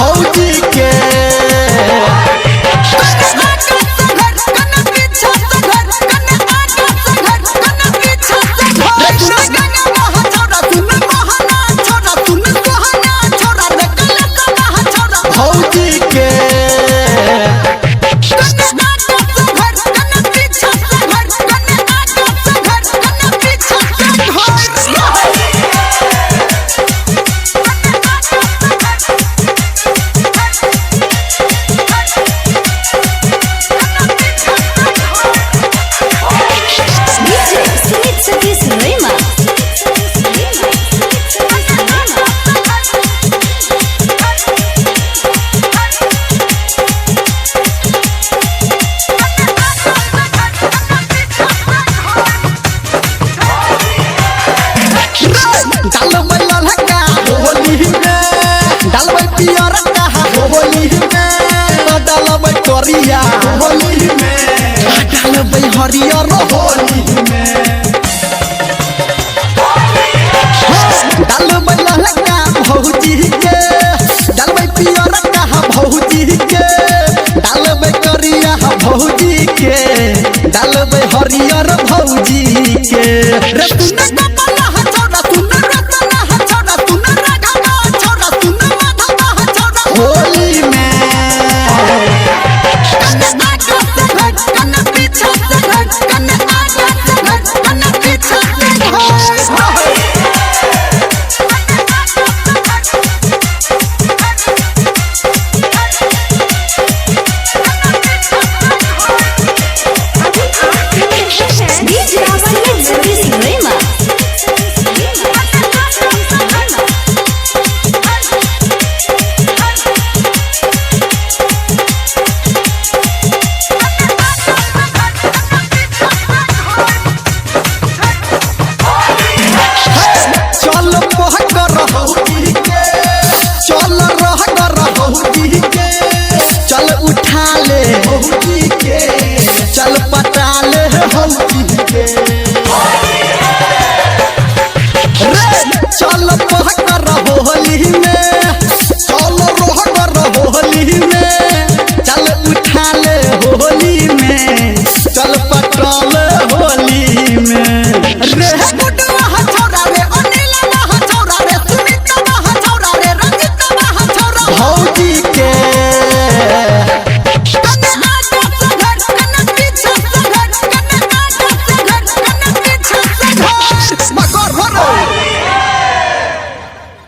भौजी के होली में डालबै हरियर होली में डालबै ललका भौजी के डालबै पियर का भौजी के डालबै करिया भौजी के डालबै हरियर भौजी के रे तूने कपला छोड़ा तूने रतना छोड़ा तूने राघवा छोड़ा तूने माधवा छोड़ा होली में चल उठा ले भौजी के चल पटा ले भौजी के रे चल पहकर होली में